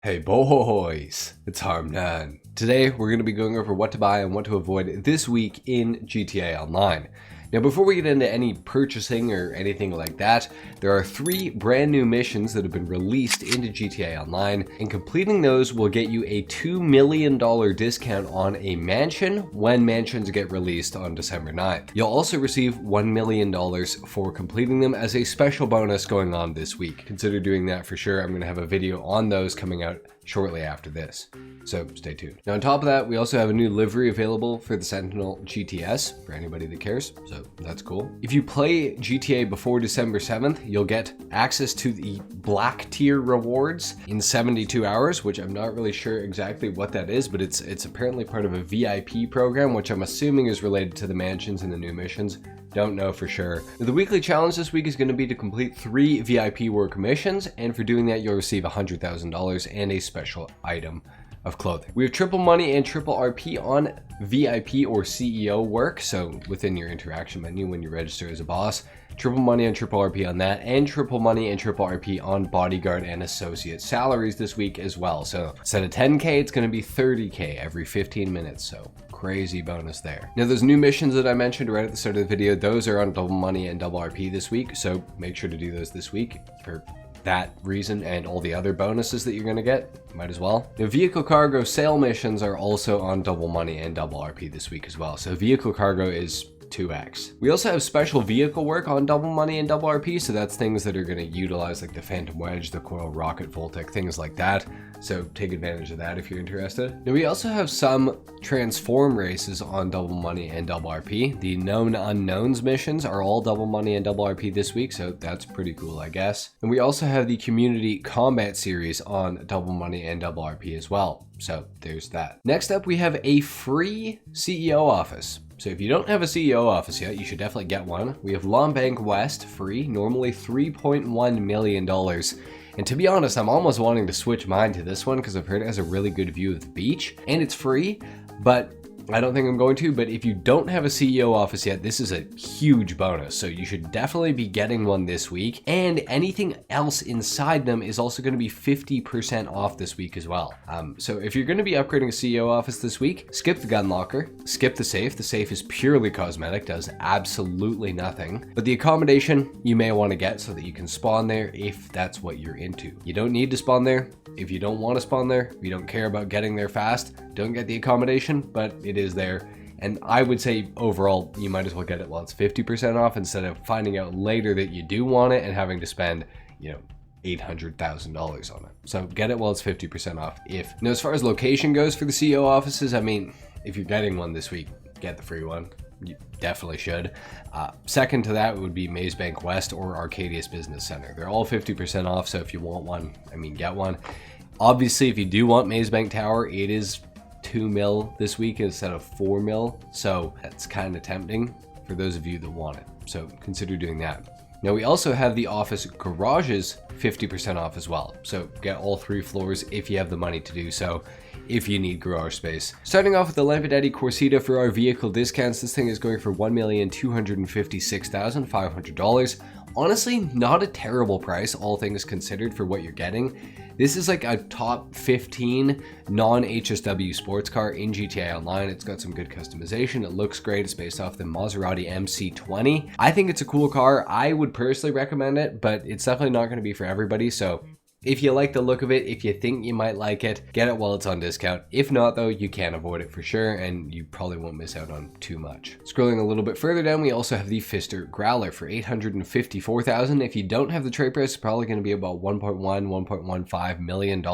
Hey boys, it's HarmNone. Today we're going to be going over what to buy and what to avoid this week in GTA Online. Now before we get into any purchasing or anything like that, there are 3 brand new missions that have been released into GTA Online, and completing those will get you a $2 million discount on a mansion when mansions get released on December 9th. You'll also receive $1 million for completing them as a special bonus going on this week. Consider doing that for sure. I'm going to have a video on those coming out shortly after this, so stay tuned. Now on top of that, we also have a new livery available for the Sentinel GTS for anybody that cares, so that's cool. If you play GTA before December 7th, you'll get access to the black tier rewards in 72 hours, which I'm not really sure exactly what that is, but it's apparently part of a VIP program, which I'm assuming is related to the mansions and the new missions. Don't know for sure. The weekly challenge this week is going to be to complete 3 VIP work missions, and for doing that, you'll receive $100,000 and a special item of clothing. We have triple money and triple RP on VIP or CEO work, so within your interaction menu when you register as a boss. Triple money and triple RP on that, and triple money and triple RP on bodyguard and associate salaries this week as well. So instead of 10K, it's going to be 30K every 15 minutes, so crazy bonus there. Now those new missions that I mentioned right at the start of the video, those are on double money and double RP this week, so make sure to do those this week for that reason and all the other bonuses that you're going to get. Might as well. The vehicle cargo sale missions are also on double money and double RP this week as well, so vehicle cargo is 2x. We also have special vehicle work on double money and double RP, so that's things that are going to utilize like the Phantom Wedge, the Coil Rocket, Voltec, things like that. So take advantage of that if you're interested. Now we also have some transform races on double money and double RP. The known unknowns missions are all double money and double RP this week, so that's pretty cool, I guess. And we also have the community combat series on double money and double RP as well. So there's that. Next up, we have a free CEO office. So if you don't have a CEO office yet, you should definitely get one. We have Long Bank West free, normally $3.1 million. And to be honest, I'm almost wanting to switch mine to this one because I've heard it has a really good view of the beach and it's free, but I don't think I'm going to. But if you don't have a CEO office yet, this is a huge bonus. So you should definitely be getting one this week. And anything else inside them is also going to be 50% off this week as well. So if you're going to be upgrading a CEO office this week, skip the gun locker, skip the safe. The safe is purely cosmetic, does absolutely nothing. But the accommodation you may want to get so that you can spawn there if that's what you're into. You don't need to spawn there. If you don't want to spawn there, if you don't care about getting there fast, don't get the accommodation, but it is there. And I would say overall, you might as well get it while it's 50% off instead of finding out later that you do want it and having to spend, $800,000 on it. So get it while it's 50% off. Now, as far as location goes for the CEO offices, I mean, if you're getting one this week, get the free one. You definitely should. Second to that would be Maze Bank West or Arcadius Business Center. They're all 50% off, so if you want one, get one. Obviously, if you do want Maze Bank Tower, it is 2 mil this week instead of 4 mil, so that's kind of tempting for those of you that want it. So consider doing that. Now we also have the office garages 50% off as well. So get all 3 floors if you have the money to do so, if you need garage space. Starting off with the Lamborghini Corsita for our vehicle discounts, this thing is going for $1,256,500. Honestly, not a terrible price, all things considered, for what you're getting. This is like a top 15 non-HSW sports car in GTA Online. It's got some good customization. It looks great. It's based off the Maserati MC20. I think it's a cool car. I would personally recommend it, but it's definitely not going to be for everybody. So if you like the look of it, if you think you might like it, get it while it's on discount. If not though, you can avoid it for sure, and you probably won't miss out on too much. Scrolling a little bit further down, we also have the Pfister Growler for $854,000. If you don't have the trade price, it's probably going to be about $1.15 million.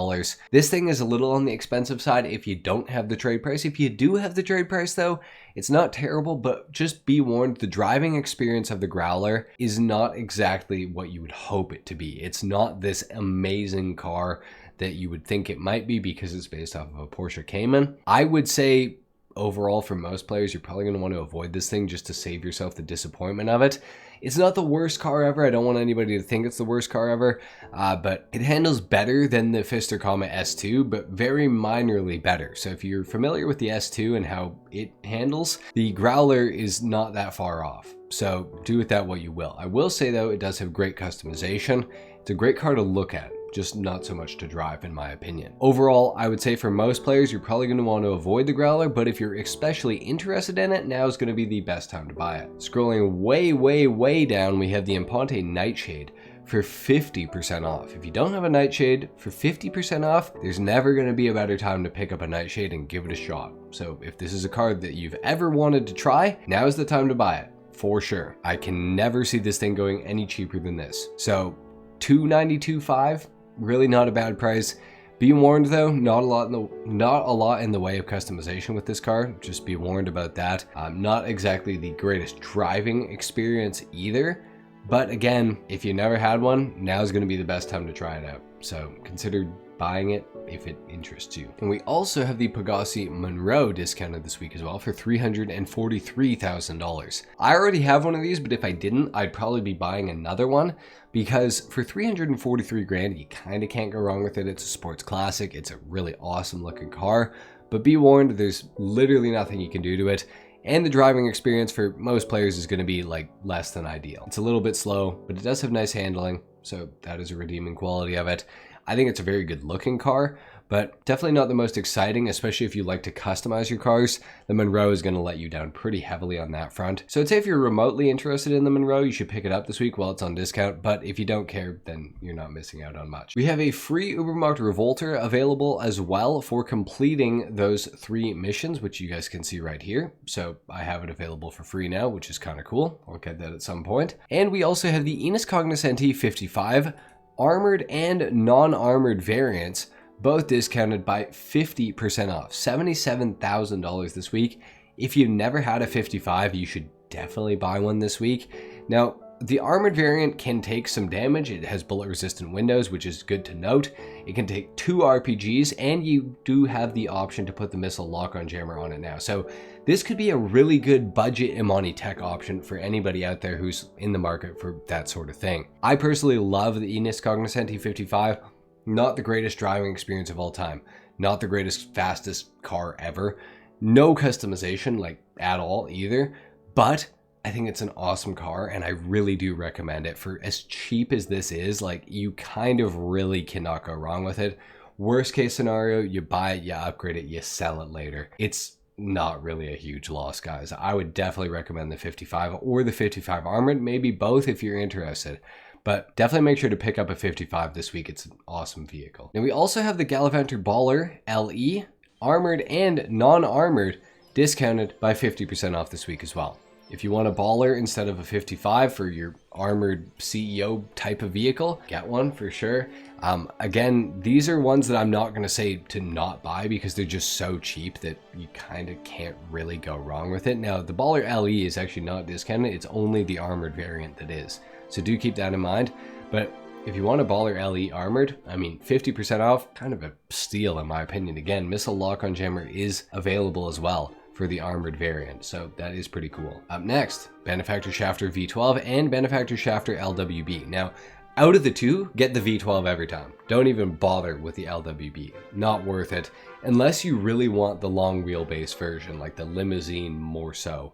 This thing is a little on the expensive side if you don't have the trade price. If you do have the trade price though, it's not terrible, but just be warned, the driving experience of the Growler is not exactly what you would hope it to be. It's not this amazing car that you would think it might be because it's based off of a Porsche Cayman. I would say overall for most players, you're probably going to want to avoid this thing just to save yourself the disappointment of it. It's not the worst car ever. I don't want anybody to think it's the worst car ever, but it handles better than the Pfister Comet S2, but very minorly better. So if you're familiar with the S2 and how it handles, the Growler is not that far off. So do with that what you will. I will say though, it does have great customization. It's a great car to look at. just not so much to drive in my opinion. Overall, I would say for most players, you're probably going to want to avoid the Growler, but if you're especially interested in it, now is going to be the best time to buy it. Scrolling way down, we have the Imponte Nightshade for 50% off. If you don't have a Nightshade for 50% off, there's never going to be a better time to pick up a Nightshade and give it a shot. So if this is a card that you've ever wanted to try, now is the time to buy it. For sure. I can never see this thing going any cheaper than this. So $292.5, really not a bad price. Be warned though, not a lot in the way of customization with this car. Just be warned about that. Not exactly the greatest driving experience either. But again, if you never had one, now is going to be the best time to try it out. So consider buying it if it interests you. And we also have the Pegasi Monroe discounted this week as well for $343,000. I already have one of these, but if I didn't, I'd probably be buying another one because for 343 grand, you kind of can't go wrong with it. It's a sports classic. It's a really awesome looking car, but be warned, there's literally nothing you can do to it. And the driving experience for most players is going to be like less than ideal. It's a little bit slow, but it does have nice handling, so that is a redeeming quality of it. I think it's a very good looking car, but definitely not the most exciting, especially if you like to customize your cars. The Monroe is going to let you down pretty heavily on that front. So I'd say if you're remotely interested in the Monroe, you should pick it up this week while it's on discount, but if you don't care, then you're not missing out on much. We have a free Ubermarkt Revolter available as well for completing those 3 missions, which you guys can see right here. So I have it available for free now, which is kind of cool. I'll get that at some point. And we also have the Enus Cognoscenti 55 armored and non-armored variants, both discounted by 50% off, $77,000 this week. If you've never had a 55, you should definitely buy one this week. Now, the armored variant can take some damage. It has bullet resistant windows, which is good to note. It can take 2 RPGs, and you do have the option to put the missile lock-on jammer on it now. So this could be a really good budget Imani tech option for anybody out there who's in the market for that sort of thing. I personally love the Enus Cognoscenti 55. Not the greatest driving experience of all time. Not the greatest, fastest car ever. No customization, like, at all either. But I think it's an awesome car, and I really do recommend it. For as cheap as this is, like, you kind of really cannot go wrong with it. Worst case scenario, you buy it, you upgrade it, you sell it later. It's not really a huge loss, guys. I would definitely recommend the 55 or the 55 Armored, maybe both if you're interested. But definitely make sure to pick up a 55 this week. It's an awesome vehicle. Now we also have the Gallivanter Baller LE, armored and non-armored, discounted by 50% off this week as well. If you want a Baller instead of a 55 for your armored CEO type of vehicle, get one for sure. Again, these are ones that I'm not going to say to not buy because they're just so cheap that you kind of can't really go wrong with it. Now, the Baller LE is actually not discounted. It's only the armored variant that is. So do keep that in mind. But if you want a Baller LE armored, I mean, 50% off, kind of a steal in my opinion. Again, missile lock-on jammer is available as well for the armored variant, so that is pretty cool. Up next, Benefactor Shafter V12 and Benefactor Shafter LWB. Now, out of the two, get the V12 every time. Don't even bother with the LWB. Not worth it, unless you really want the long wheelbase version, like the limousine more so.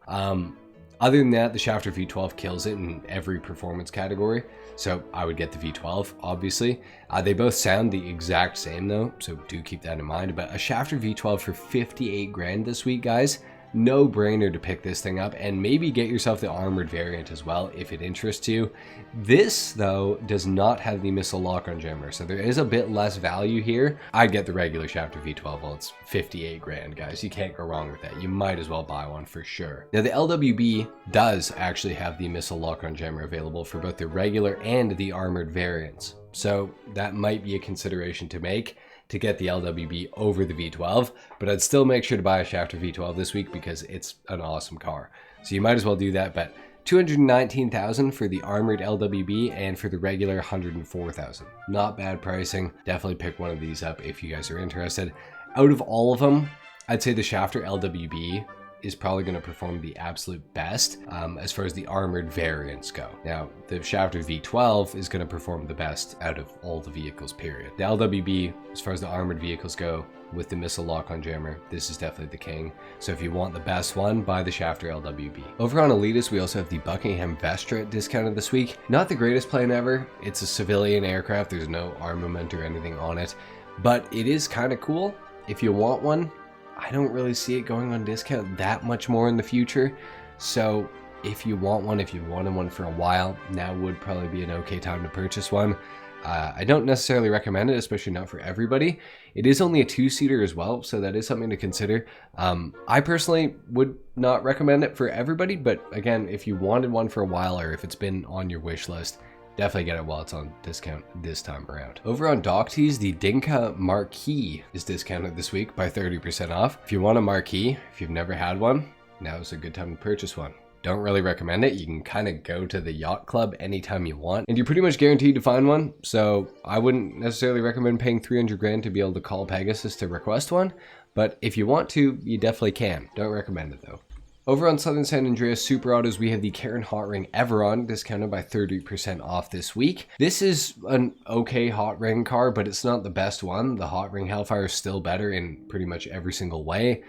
Other than that, the Shafter V12 kills it in every performance category, so I would get the V12, obviously. They both sound the exact same though, so do keep that in mind. But a Shafter V12 for 58 grand this week, guys. No brainer to pick this thing up, and maybe get yourself the armored variant as well if it interests you. This though does not have the missile lock-on jammer, so there is a bit less value here. I'd get the regular Shafter V12. Well, it's 58 grand, guys. You can't go wrong with that. You might as well buy one for sure. Now the LWB does actually have the missile lock-on jammer available for both the regular and the armored variants, so that might be a consideration to make to get the LWB over the V12, but I'd still make sure to buy a Shafter V12 this week because it's an awesome car. So you might as well do that, but $219,000 for the armored LWB and for the regular $104,000. Not bad pricing. Definitely pick one of these up if you guys are interested. Out of all of them, I'd say the Shafter LWB is probably going to perform the absolute best as far as the armored variants go. Now, the Shafter V12 is going to perform the best out of all the vehicles, period. The LWB, as far as the armored vehicles go, with the missile lock-on jammer, this is definitely the king. So if you want the best one, buy the Shafter LWB. Over on Elitist, we also have the Buckingham Vestra discounted this week. Not the greatest plane ever. It's a civilian aircraft. There's no armament or anything on it, but it is kind of cool. If you want one, I don't really see it going on discount that much more in the future. So if you want one, if you've wanted one for a while, now would probably be an okay time to purchase one. I don't necessarily recommend it, especially not for everybody. It is only a 2-seater as well, so that is something to consider. I personally would not recommend it for everybody, but again, if you wanted one for a while or if it's been on your wish list, definitely get it while it's on discount this time around. Over on DocTees, the Dinka Marquee is discounted this week by 30% off. If you want a Marquee, if you've never had one, now is a good time to purchase one. Don't really recommend it. You can kind of go to the yacht club anytime you want, and you're pretty much guaranteed to find one. So I wouldn't necessarily recommend paying 300 grand to be able to call Pegasus to request one, but if you want to, you definitely can. Don't recommend it though. Over on Southern San Andreas Super Autos, we have the Karen Hot Ring Everon discounted by 30% off this week. This is an okay hot ring car, but it's not the best one. The Hot Ring Hellfire is still better in pretty much every single way.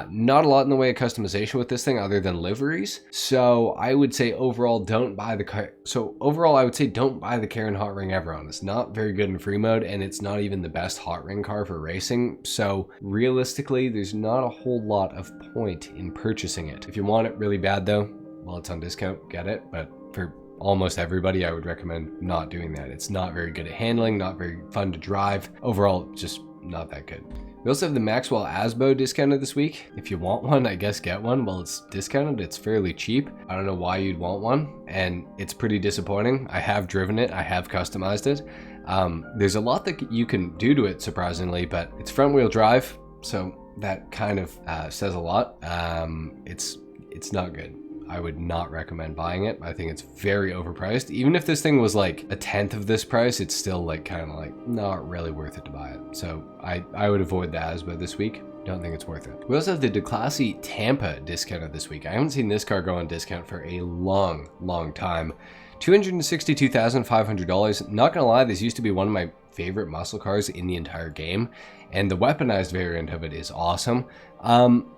Not a lot in the way of customization with this thing other than liveries. So I would say overall don't buy the car. So overall I would say don't buy the Karen Hot Ring Everon. It's not very good in free mode, and it's not even the best hot ring car for racing. So realistically, there's not a whole lot of point in purchasing it. If you want it really bad though, well, it's on discount, get it. But for almost everybody, I would recommend not doing that. It's not very good at handling, not very fun to drive. Overall, just not that good. We also have the Maxwell Asbo discounted this week. If you want one, I guess get one. Well, it's discounted, it's fairly cheap. I don't know why you'd want one, and it's pretty disappointing. I have driven it, I have customized it. There's a lot that you can do to it, surprisingly, but it's front wheel drive, so that kind of says a lot. It's not good. I would not recommend buying it. I think it's very overpriced. Even if this thing was like a tenth of this price, it's still like kind of like not really worth it to buy it. So I would avoid the Asbo this week. Don't think it's worth it. We also have the DeClassy Tampa discounted this week. I haven't seen this car go on discount for a long time. $262,500. Not gonna lie, this used to be one of my favorite muscle cars in the entire game, and the weaponized variant of it is awesome.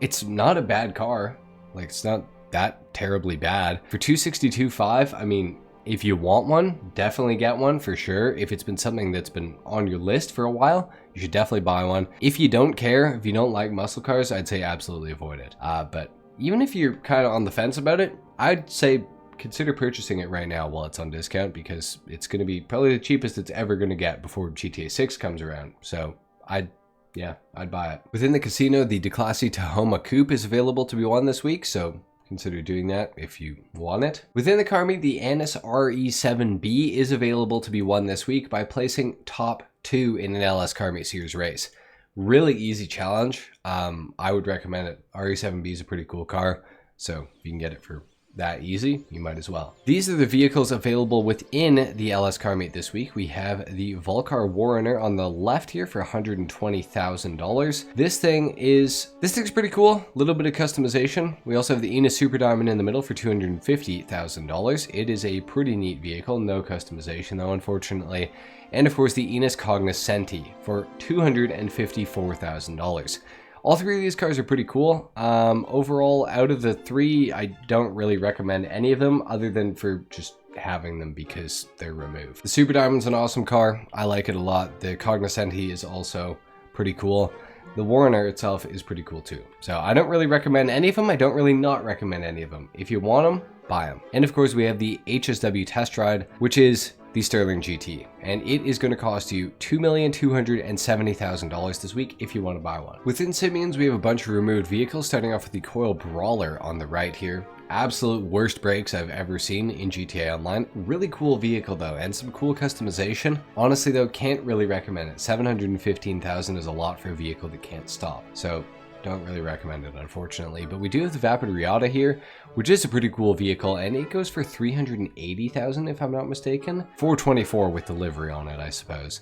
It's not a bad car. Like, it's not that terribly bad. For $262,500, I mean, if you want one, definitely get one for sure. If it's been something that's been on your list for a while, you should definitely buy one. If you don't care, if you don't like muscle cars, I'd say absolutely avoid it. But even if you're kind of on the fence about it, I'd say consider purchasing it right now while it's on discount, because it's going to be probably the cheapest it's ever going to get before GTA 6 comes around. So I'd buy it. Within the casino, the DeClassy Tahoma Coupe is available to be won this week, so consider doing that if you want it. Within the car meet, the Annis RE7B is available to be won this week by placing top 2 in an LS Car Meet Series race. Really easy challenge. I would recommend it. RE7B is a pretty cool car, so if you can get it for that easy, you might as well. These are the vehicles available within the LS Car Meet this week. We have the Volcar Warrener on the left here for $120,000. This thing's pretty cool. A little bit of customization. We also have the Enos Super Diamond in the middle for $250,000. It is a pretty neat vehicle. No customization though, unfortunately. And of course the Enos Cognoscenti for $254,000. All three of these cars are pretty cool. Overall, out of the three, I don't really recommend any of them other than for just having them because they're removed. The Super Diamond's an awesome car. I like it a lot. The Cognoscenti is also pretty cool. The Warrener itself is pretty cool too. So I don't really recommend any of them. I don't really not recommend any of them. If you want them, buy them. And of course, we have the HSW Test Ride, which is the Sterling GT, and it is going to cost you $2,270,000 this week if you want to buy one. Within Simeon's, we have a bunch of removed vehicles, starting off with the Coil Brawler on the right here. Absolute worst brakes I've ever seen in GTA Online. Really cool vehicle though, and some cool customization. Honestly though, can't really recommend it. $715,000 is a lot for a vehicle that can't stop, so don't really recommend it, unfortunately. But we do have the Vapid Riata here, which is a pretty cool vehicle, and it goes for $380,000 if I'm not mistaken. $424 with the livery on it, I suppose.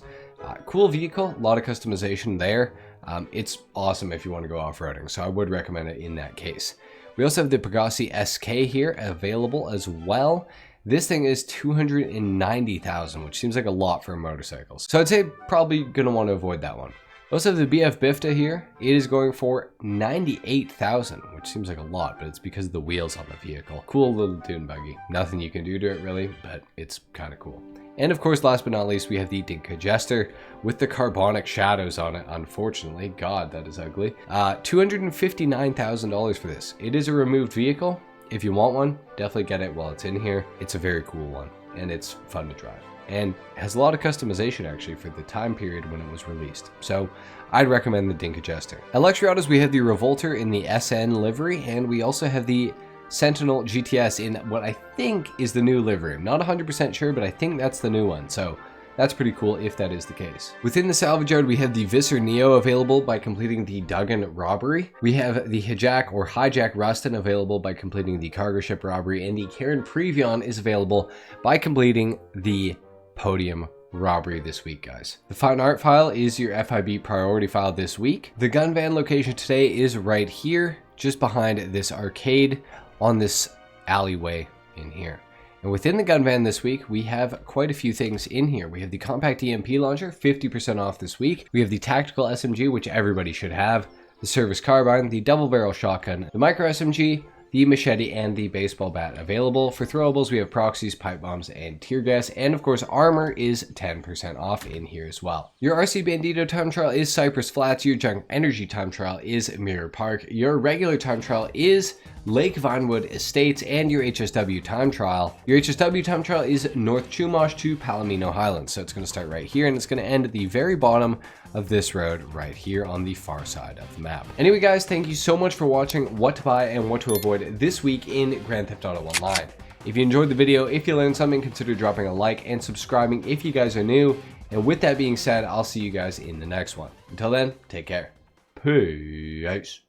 Cool vehicle, a lot of customization there. It's awesome if you want to go off-roading, so I would recommend it in that case. We also have the Pegasi SK here available as well. This thing is $290,000, which seems like a lot for motorcycles. So I'd say probably gonna want to avoid that one. We also have the BF Bifta here. It is going for $98,000, which seems like a lot, but it's because of the wheels on the vehicle. Cool little dune buggy. Nothing you can do to it really, but it's kind of cool. And of course, last but not least, we have the Dinka Jester with the carbonic shadows on it, unfortunately. God, that is ugly. $259,000 for this. It is a removed vehicle. If you want one, definitely get it while it's in here. It's a very cool one, and it's fun to drive. And has a lot of customization actually for the time period when it was released. So I'd recommend the Dinka Jester. At luxury autos, we have the Revolter in the SN livery, and we also have the Sentinel GTS in what I think is the new livery. I'm not 100% sure, but I think that's the new one. So that's pretty cool if that is the case. Within the salvage yard, we have the Visser Neo available by completing the Duggan robbery. We have the Hijack Rustin available by completing the cargo ship robbery, and the Karen Previon is available by completing the Podium robbery this week, guys. The fine art file is your FIB priority file this week. The gun van location today is right here, just behind this arcade on this alleyway in here. And within the gun van this week, we have quite a few things in here. We have the compact EMP launcher, 50% off this week. We have the tactical SMG, which everybody should have, the service carbine, the double barrel shotgun, the micro SMG, the machete, and the baseball bat available. For throwables, we have proxies, pipe bombs, and tear gas. And of course, armor is 10% off in here as well. Your RC Bandito time trial is Cypress Flats. Your Junk Energy time trial is Mirror Park. Your regular time trial is Lake Vinewood Estates, and your HSW time trial. Your HSW time trial is North Chumash to Palomino Highlands. So it's going to start right here, and it's going to end at the very bottom of this road right here on the far side of the map. Anyway, guys, thank you so much for watching what to buy and what to avoid this week in Grand Theft Auto Online. If you enjoyed the video, if you learned something, consider dropping a like and subscribing if you guys are new. And with that being said, I'll see you guys in the next one. Until then, take care. Peace.